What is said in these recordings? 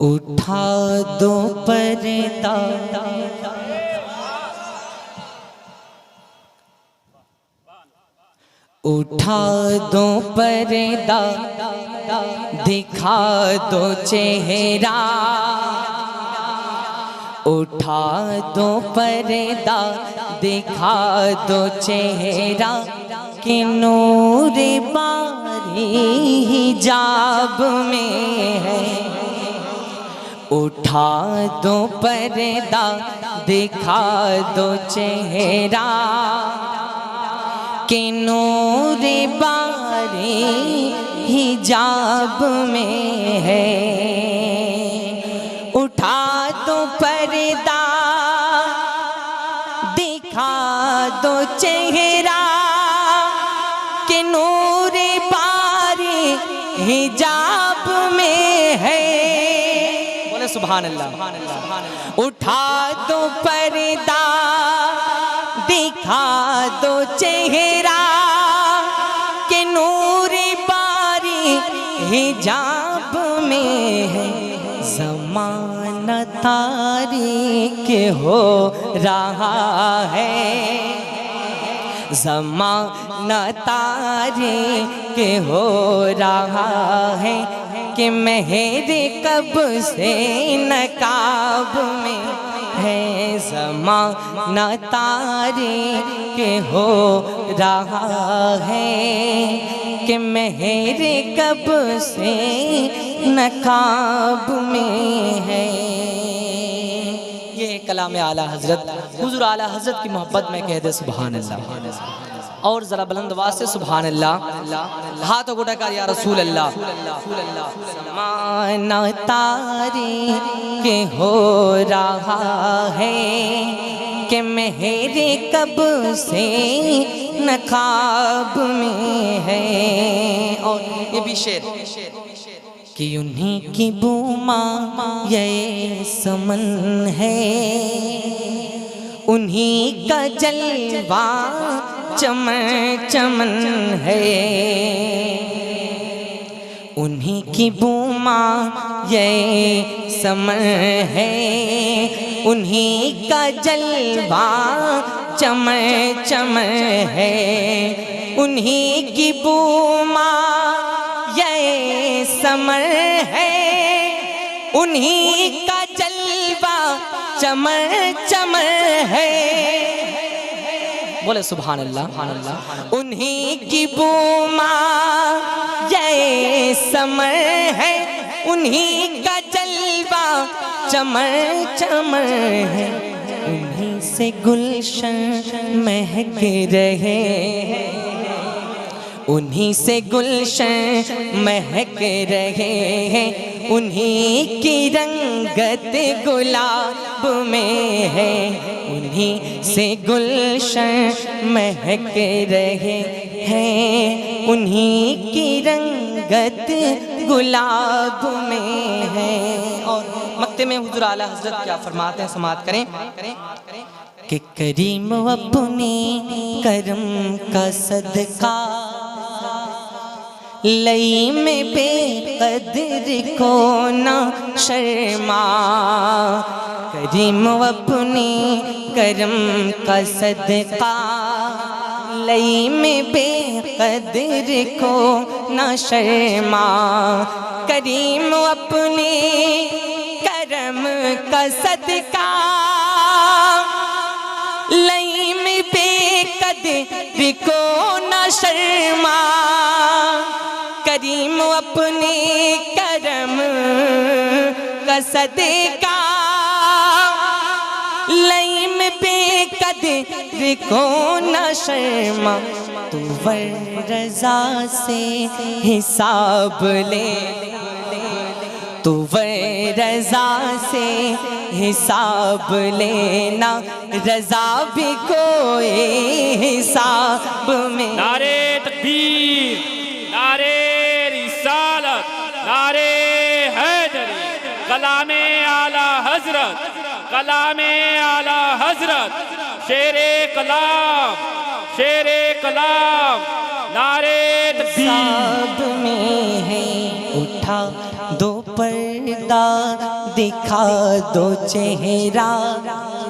उठा दो पर्दा, उठा दो पर्दा, दिखा दो चेहरा। उठा दो पर्दा, दिखा दो चेहरा, कि नूर बारी हिजाब में है। उठा दो पर्दा, दिखा दो चेहरा, कि नूर बारी हिजाब में है। उठा दो पर्दा, दिखा दो चेहरा, कि नूर बारी हिजाब में है। बोले सुभान अल्लाह। उठा दो पर्दा, दिखा दो चेहरा, कि नूर बारी हिजाब में है। ज़माना तारीक हो रहा है, ज़माना तारीक हो रहा है, कि मेहर कब से नकाब में है। ज़माना तारीक हो रहा है, कि मेहर कब से नकाब में है। ये कलाम आला हज़रत हुज़ूर आला हज़रत की मोहब्बत में कह दे सुभान अल्लाह। और ज़रा बुलंद आवाज़ से सुभान अल्लाह। हाथों को उठाकर या रसूल अल्लाह। ज़माना तारीक हो रहा है, कि मेहर कब से नकाब में है। और ये भी शेर, कि उन्हीं की बूमा ये समन है, उन्हीं का जलवा चमन चमन है। उन्हीं की बूमा ये समन है, उन्हीं का जलवा चमन चमन है। उन्हीं की बूमा ये समर है, उन्हीं का जलवा चमर चमर है। बोले सुभान अल्लाह। उन्हीं की बूमा ये समर है, उन्हीं का जलवा चमर चमर है। उन्हीं से गुलशन महक रहे हैं, उन्हीं से गुलशन महक रहे हैं। उन्हीं की रंगत गुलाब में है, उन्हीं से गुलशन महक रहे हैं। उन्हीं की रंगत गुलाब में है। और मक्ते में हुज़ूर आला हज़रत क्या फरमाते हैं, समाअत करें, कि करीम अपने करम का सदका, लई में बेकदर को ना शर्मा। करीम अपने करम का सदका, लई में बेकदर को ना शर्मा। करीम अपने करम का सदका, लई में बेकदर को ना शर्मा। करीम अपने करम का सदका, लई में बेकदर को न शर्मा। तू वर रज़ा से हिसाब ले, तू वर रज़ा से हिसाब लेना, रज़ा भी कोई हिसाब में। नारे तकबीर, नारे रिसालत, नारे हैदरी, कलामे आला हज़रत, कलामे आला हज़रत, शेरे कलाम, शेरे कलाम, नारे तकबीर। हिसाब में है। उठा दो पर्दा, खुदा दिखा दो चेहरा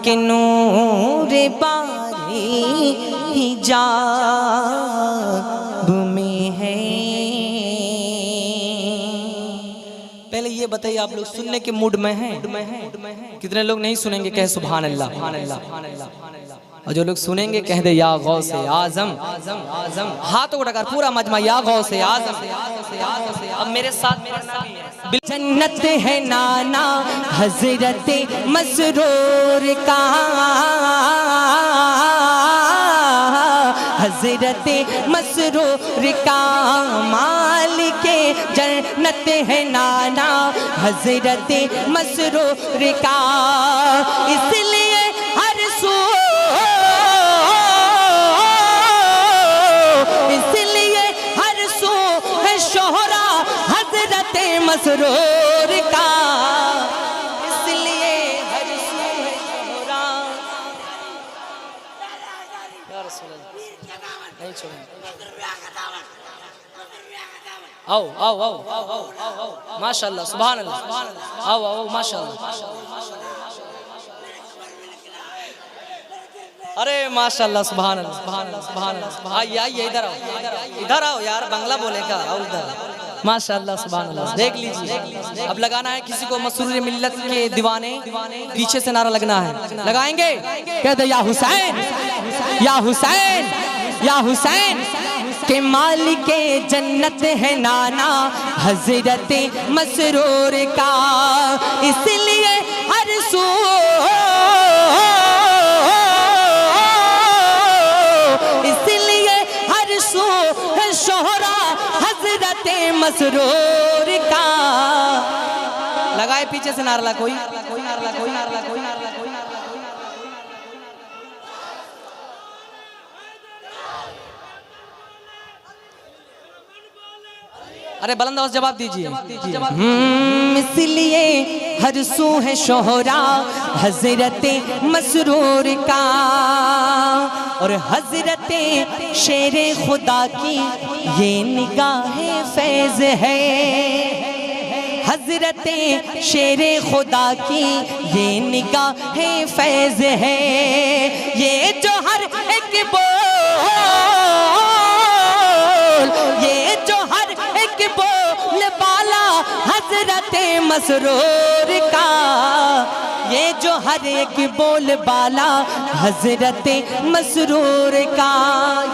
कि नूर बारी हिजाब में है। पहले ये बताइए, आप लोग सुनने के मूड में हैं? कितने लोग नहीं सुनेंगे? कहे सुभान अल्लाह। और जो लोग सुनेंगे कह दे या गौसे आजम। हाथों को उठाकर पूरा मजमा या गौसे आजम। अब मेरे साथ जन्नत है नाना हजरत मसरूर का, हजरत मसरूर का मालिक जन्नत है नाना हजरत मसरूर का। इसलिए हर सू, इसलिए हर सू है शोहरा हजरत मसरूर का। इसलिए हर सू है शोहरा। या रसूल अल्लाह, नहीं छोड़ेंगे। आओ आओ आओ आओ आओ आओ, माशाअल्लाह सुभान अल्लाह। आओ आओ माशाअल्लाह। अरे माशाअल्लाह सुभान अल्लाह सुभान अल्लाह सुभान अल्लाह। आइए आइए इधर आओ, इधर आओ यार, बंगला बोलेगा। आओ इधर, माशाअल्लाह सुभान अल्लाह। देख लीजिए, अब लगाना है किसी को मसरूर मिल्लत के दीवाने, पीछे से नारा लगना है। लगाएंगे? कह दो या हुसैन या हुसैन या हुसैन के मालिक जन्नत है नाना हजरत मसरूर का। इसलिए हर सू, इसलिए हर सू है शोहरा हजरत मसरूर का। लगाए पीछे से नारा, कोई नारा, कोई नारा, कोई नारा, कोई नारा। अरे बुलंद आवाज जवाब दीजिए। इसलिए हर सू है शोहरा हजरत मसरूर का, और हजरत शेरे खुदा की ये निगाह फैज है। हजरत शेरे खुदा की ये निगाह फैज है। ये जो हर एक बोल, ये जो हर एक बोल बाला हजरत मसरूर का, ये जो हर एक बोल बाला हजरत मसरूर का।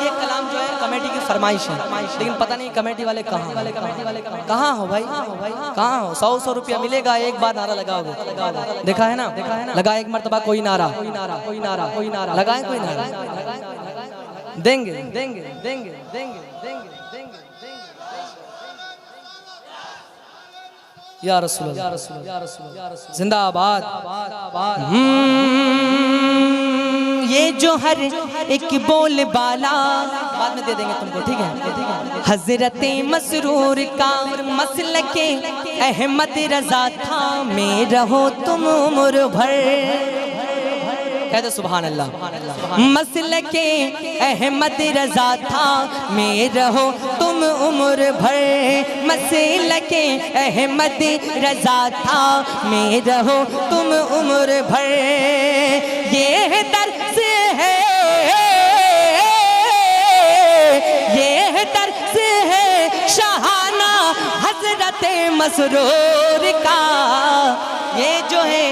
ये कलाम जो है कमेटी की फरमाइश है, लेकिन पता नहीं कमेटी वाले कहाँ हो भाई, कहाँ हो? 100 रुपया मिलेगा एक बार नारा लगाओगे। देखा है ना, लगा एक मर्तबा कोई नारा, कोई नारा, कोई नारा, कोई नारा लगाए, कोई नारा देंगे, देंगे, देंगे, देंगे, देंगे, देंगे। या रसूल अल्लाह, जिंदाबाद। ये जो हर एक बोल बाला, बाद में दे देंगे तुमको, ठीक है? हजरत मसरूर का मसलके अहमद रजा था में रहो तुम उम्र भर। कहते सुभान अल्लाह। मसलके अहमद रजा था में रहो तुम उम्र भर। मसलके अहमद रजा था में रहो तुम उम्र भर। ये दर्स है, ये दर्स है शाहाना हजरत मसरूर का। ये जो है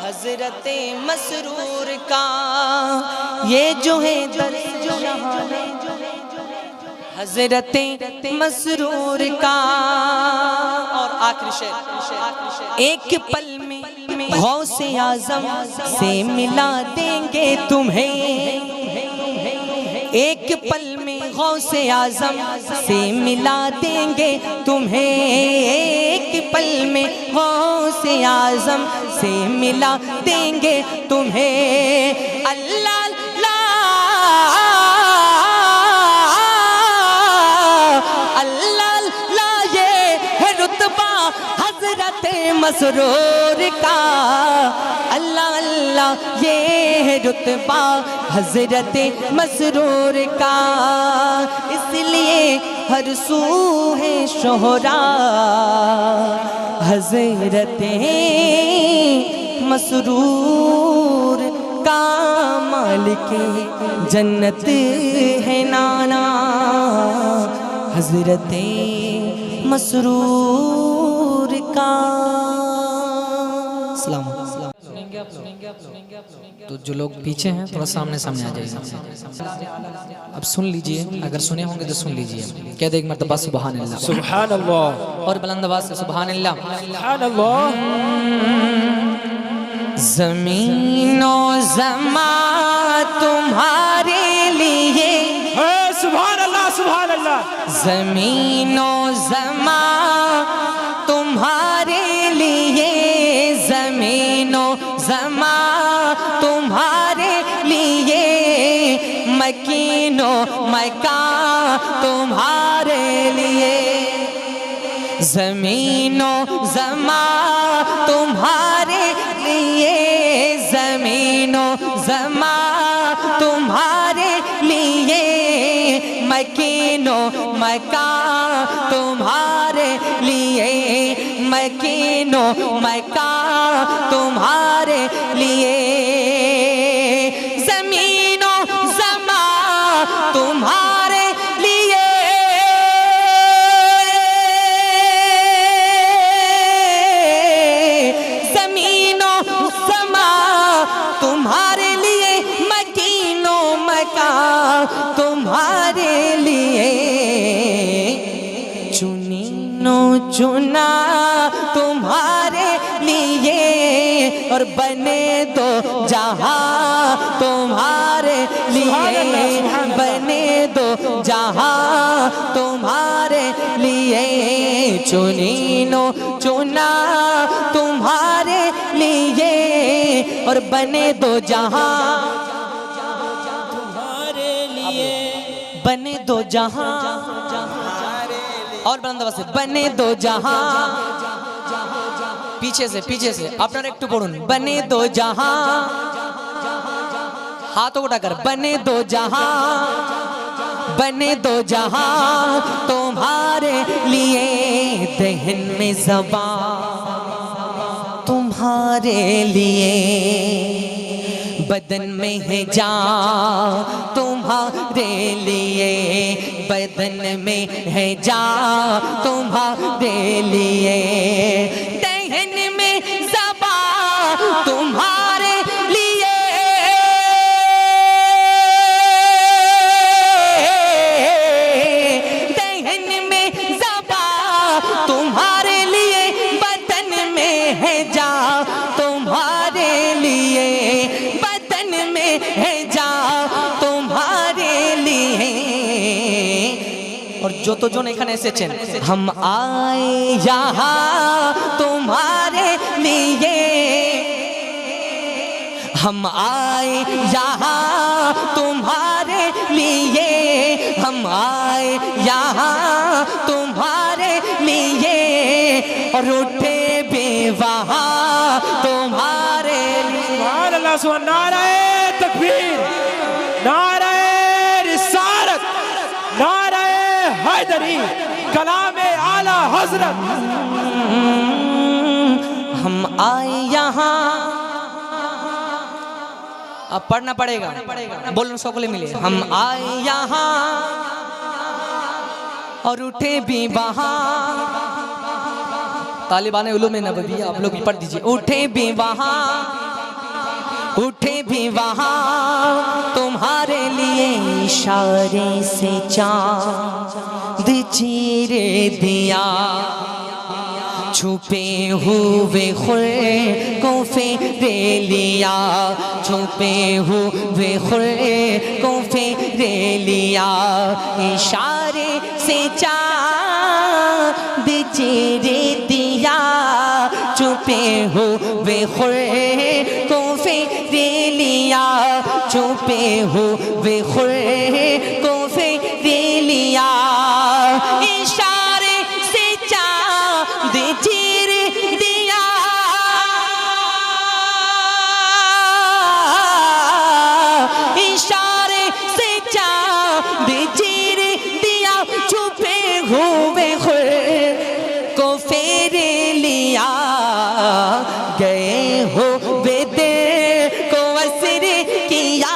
हजरत मसरूर का, ये जो है हजरत मसरूर का। और आखिरी शेर, एक पल में गौसे आजम से मिला देंगे तुम्हें। एक पल में गौसे आजम से मिला देंगे तुम्हें। एक पल में गौसे आजम से मिला देंगे तुम्हें। अल्लाह अल्लाह अल्लाह, ये है रुतबा हजरत मसरूर का। अल्लाह अल्लाह, ये है रुतबा हजरत मसरूर का। इसलिए हर सू है शोहरा, हज़रते मसरूर का मालिके जन्नत है नाना, हज़रते मसरूर का। सलाम। तो जो लोग पीछे हैं थोड़ा सामने सामने आ जाइए। अब सुन लीजिए, अगर सुने होंगे तो सुन लीजिए। कह दे एक मरतबा सुभान अल्लाह। सुभान अल्लाह। और बुलंद आवाज से सुभान अल्लाह। सुभान अल्लाह। ज़मीनो ज़मा तुम्हारे लिए, सुभान अल्लाह सुभान अल्लाह। ज़मीनो ज़मा तुम्हारे लिए, ज़मीनो ज़मा तुम्हारे लिए, मकीनो मका तुम्हारे लिए, ज़मीनो ज़मा तुम्हारे लिए, ज़मीनो ज़मा तुम्हारे लिए, मकीनो मका तुम्हारे लिए, मकीनो मका तुम्हारे लिए, ज़मीनो ज़मा तुम्हारे लिए, ज़मीनो ज़मा तुम्हारे लिए, मकीनो मका तुम्हारे लिए, चुनीनो चुना तुम्हारे लिए, और बने दो जहां तुम्हारे लिए, बने दो जहां तुम्हारे लिए, चुनीनो चुना तुम्हारे लिए, और बने दो जहां तुम्हारे लिए, बने दो जहां, और बुलंद आवाज से बने दो जहां, पीछे से আপনারা একটু পড়ুন, बने दो जहां, हाथों उठाकर बने दो जहां, बने दो जहां तुम्हारे लिए, दहन में ज़बां तुम्हारे लिए, बदन में है जान तुम्हारे लिए, बदन में है जान तुम्हारे लिए, दहन में ज़बां तुम्हारे लिए, दहन में ज़बां तुम्हारे लिए, बदन में है जान तुम्हारे लिए, बदन में है जान तुम्हारे लिए। और जो तो जो एखाने एसेছেন, हम आए यहाँ तुम्हारे लिए, हम आए यहाँ तुम्हारे लिए, हम आए यहाँ तुम्हारे लिए, और उठे भी वहाँ तुम्हारे लिए। सुभान अल्लाह सुभान। नारे तकबीर, नारे रिसालत, नारे हैदरी, कलामे आला हजरत। हम आए यहाँ, अब पढ़ना पड़ेगा, बोलना सकले मिले, हम आए यहाँ और उठे भी वहाँ, तालिबान उलूम नबविया आप लोग पढ़ दीजिए, उठे भी वहाँ, उठे भी वहाँ तुम्हारे लिए, इशारे से चाँद चीरे दिया, छुपे हुए खुर को फेरे लिया, छुपे हुए खुर को फेरे लिया, इशारे से चाँद चीरे दिया, छुपे हुए खुर को फेरे लिया, छुपे हुए खुर को फेरे लिया, इशारे से चाँद चीर दिया, इशारे से चाँद चीर दिया, छुपे तेरे लिया गए हो बेदे को असर किया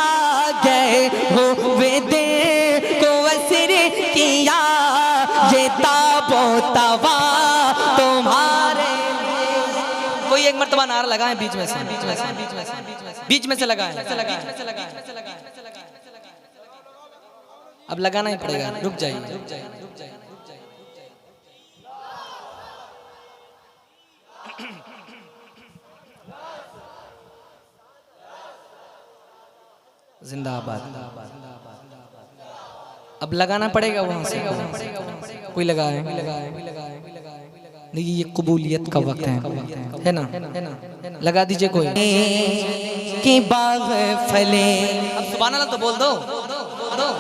गए हो बेदे को असर किया ये ताबो तवा तुम्हारे कोई एक मर्तबा नारा लगाए बीच में से लगाए अब लगाना ही पड़ेगा रुक जाइए जिंदाबाद अब लगाना पड़ेगा वहां से कोई लगाए नहीं ये कबूलियत का वक्त है ना लगा दीजिए कोई कि बाग फले अब सुभान अल्लाह तो बोल दो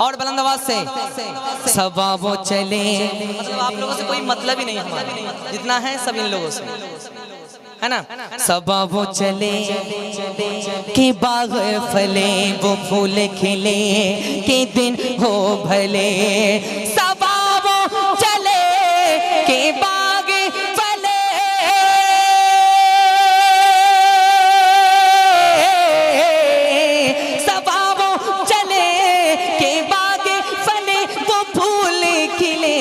और बुलंद आवाज से सबा वो चले मतलब आप लोगों से कोई मतलब ही नहीं हमारा जितना है सब इन लोगों से है ना सबा वो चले कि बाग फले वो फूल खिले कि दिन हो भले सबा वो चले कि बाग फले सबा वो चले कि बाग फले वो फूल खिले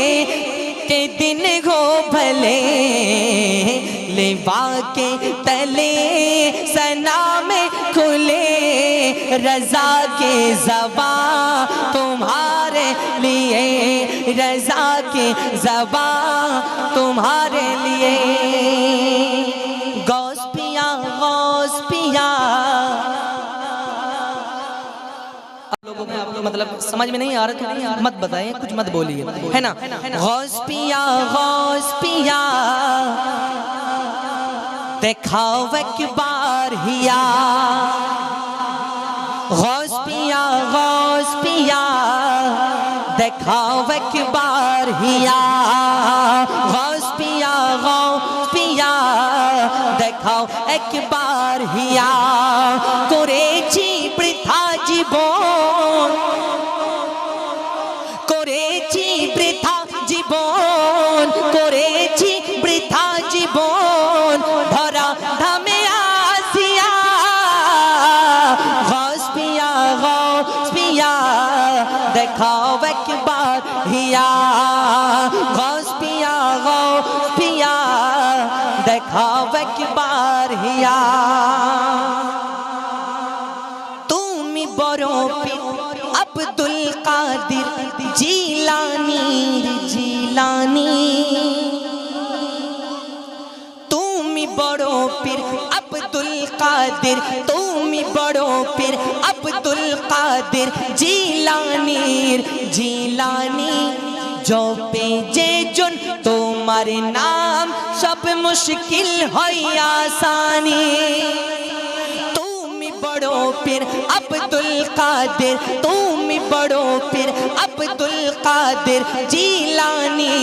कि दिन हो भले लेवा के तले सना में खुले रजा के ज़बा तुम्हारे लिए रजा के ज़बा तुम्हारे लिए गौस पिया लोगों में आप लोग मतलब समझ में नहीं आ रहा मत बताइए कुछ मत बोलिए है ना गौस पिया देखाओ एक बार हिया गौस पिया देखाओ एक बार हिया गौस पिया देखाओ एक बार हिया करेছি বৃথা জীবন করেছি বৃথা জীবন করেছি বৃথা জীবন ধরা ধামে আসিয়া গৌস পিয়া দেখাও একবার হিয়া গৌস পিয়া দেখাও একবার হিয়া তুমি বড় পীর আব্দুল কাদির জিলানী তুমি বড় পীর আব্দুল কাদির তুমি বড় পীর আব্দুল কাদির জিলানী জপে যে জন তোমার নাম সব মুশকিল হয় আসানি তুমি বড় পীর আব্দুল কাদির তুমি বড় পীর আব্দুল কাদির জিলানী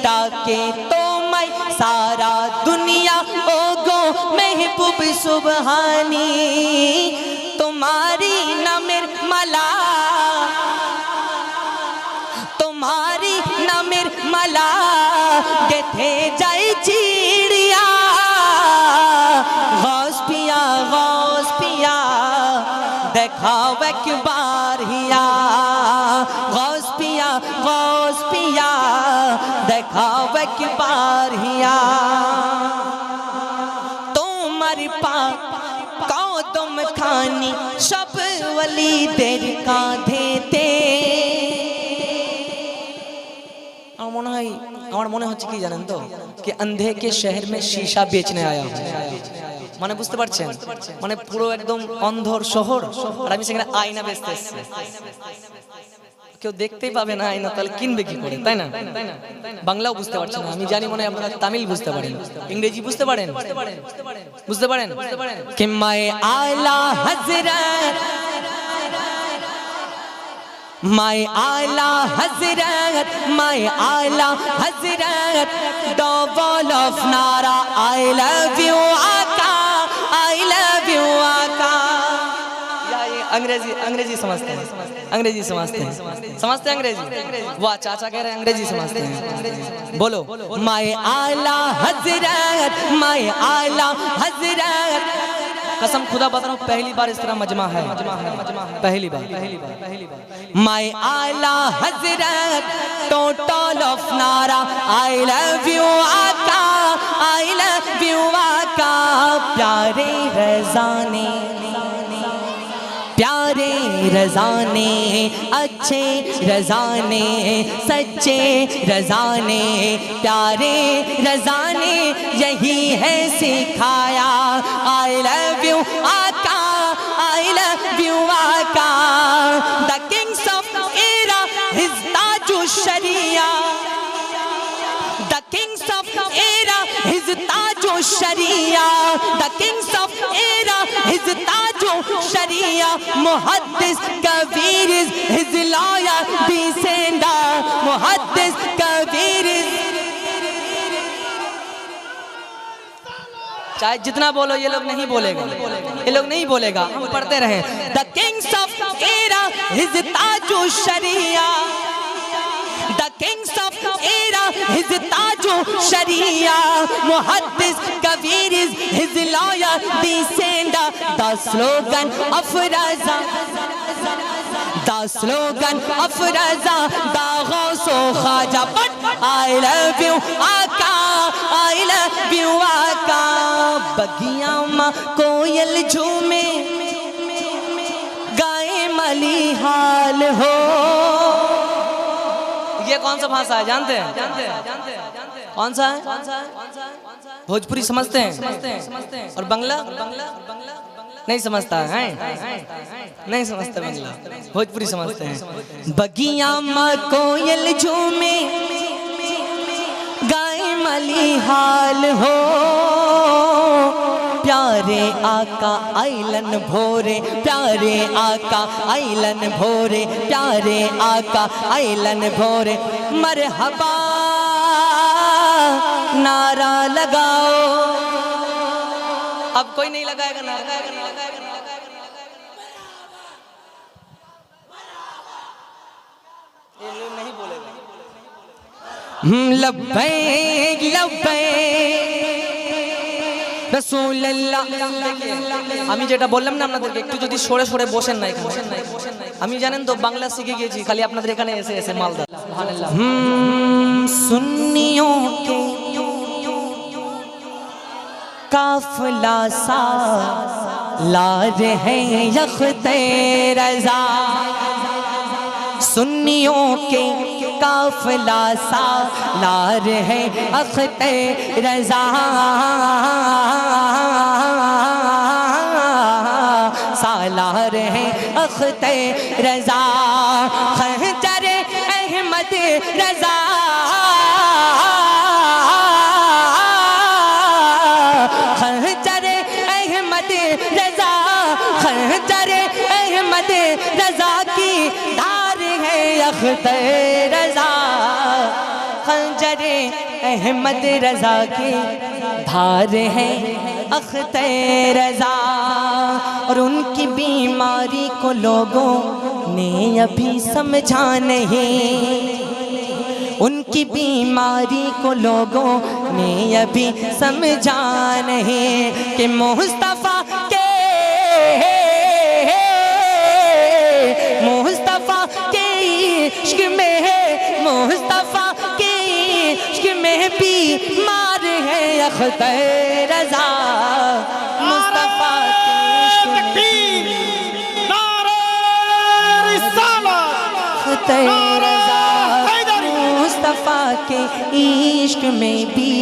ডাকে তোমায় সারা দুনিয়া ও গো মেহবুব সুবহানি तुम्हारी नामेर माला तुम्हारी नामेर माला गेथे जाए चिड़िया गौस पिया देखाओ एक बार हिया गौस पिया देखाओ एक बार हिया तुम्हारी पा कदम खानी सब वलीदेर कांधेते আমার মনে হচ্ছে কি জানেন তো कि अंधे के शहर में शीशा बेचने आया हूं মানে বুঝতে পারছেন মানে পুরো একদম অন্ধর শহর আর আমি সেখানে আয়না বেচতে এসেছি কেউ দেখতেই পাবে না আয়না তাহলে কিনবে কি করে তাই না বাংলাও বুঝতে পারছেন না আমি জানি মনে হয় আপনারা তামিল বুঝতে পারেন ইংরেজি বুঝতে পারেন कि मैं आला हजरत मैं आला हजरत double of nara I love you आका अंग्रेजी समझते हैं, अंग्रेजी समझते हैं, समझते हैं अंग्रेजी। वाह चाचा कह रहे हैं अंग्रेजी समझते हैं। बोलो माय आला हजरत, माय आला हजरत। कसम खुदा बता रहा हूँ पहली बार इस तरह मजमा है, पहली बार। माय आला हजरत टोटल ऑफ नारा, आई लव यू आका, आई लव यू आका। प्यारे रज़ाने, प्यारे रज़ाने, अच्छे रज़ाने, सच्चे रज़ाने, प्यारे रज़ाने यही है सिखाया। आई लव यू आका, आई लव यू आका। The kings of era his Taju Sharia, the kings of era his Taju Sharia, the kings of era his Taju Sharia. Muhaddis Kabir is his lawyer descender, Muhaddis Kabir is. चाहे जितना बोलो ये लोग नहीं बोलेगा, ये लोग नहीं बोलेगा, हम पढ़ते रहे। The kings of era his Taju Sharia, the kings of era his Taju Sharia. Muhaddis Kabir is his lawyer descender. The slogan of Raza, the slogan of Raza, the Gauso Khwaja. But I love you आका, आई लव यू आका। बगिया माँ कोयल झूमे, गाए मली हाल हो। ये कौन सा भाषा है जानते हैं? कौन सा है? भोजपुरी समझते हैं और बंगला नहीं समझता है, नहीं समझता बंगला, भोजपुरी समझते हैं। बगिया माँ कोयल झूमे, गाय मली हाल हो। प्यारे आका आइलन भोरे, प्यारे आका आइलन भोरे, प्यारे आका आइलन भोरे। मरहबा नारा लगाओ। अब कोई नहीं लगाएगा नारा, ये लोग नहीं बोलेगा। लब्बैक लब्बैक রাসূলুল্লাহ। আমি যেটা বললাম না আপনাদেরকে, একটু যদি সরে সরে বসেন না এখানে। আমি জানেন তো বাংলা শিখে গিয়েছি, খালি আপনাদের এখানে এসে এসে মালদা। সুবহানাল্লাহ। সুন্নিयों के काफिला सा ला रहे यख्ते रज़ा, सुन्नियों के काफिला सा ला रहे अख्ते रज़ा। सालार है अख्ते रज़ा, खंजर अहमद रज़ा। खंजर अहमद रज़ा, खंजर अहमद रज़ा की धार है अख्ते रज़ा। खंजर अहमद रज़ा की धार है अख्ते रज़ा। और उनकी बीमारी को लोगों ने अभी समझा नहीं, उनकी बीमारी को लोगों ने अभी समझा नहीं कि मुस्तफ़ा के इश्क में है, मुस्तफ़ा के इश्क में भी मार है अख्ते रज़ा। मुस्तफ़ा के अख्ते रज़ा, मुस्तफ़ा के इश्क में भी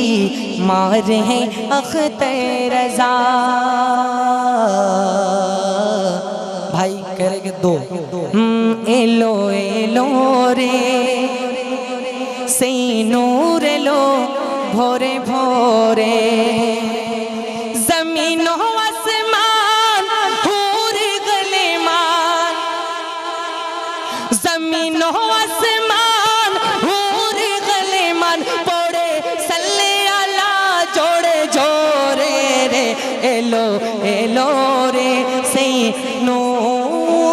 मार है अख्ते रज़ा। भाई कह रहे कि दो एलो एलो रे से नूर लो भोरे भोरे। जमीनो आसमान हूर गलेमान, जमीनो आसमान हूर गलेमान। पड़े सल्ले अला जोड़े जोरे रे। एलो एलो रे से नूर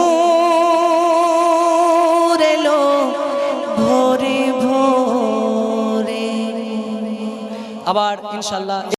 আবার ইনশাআল্লাহ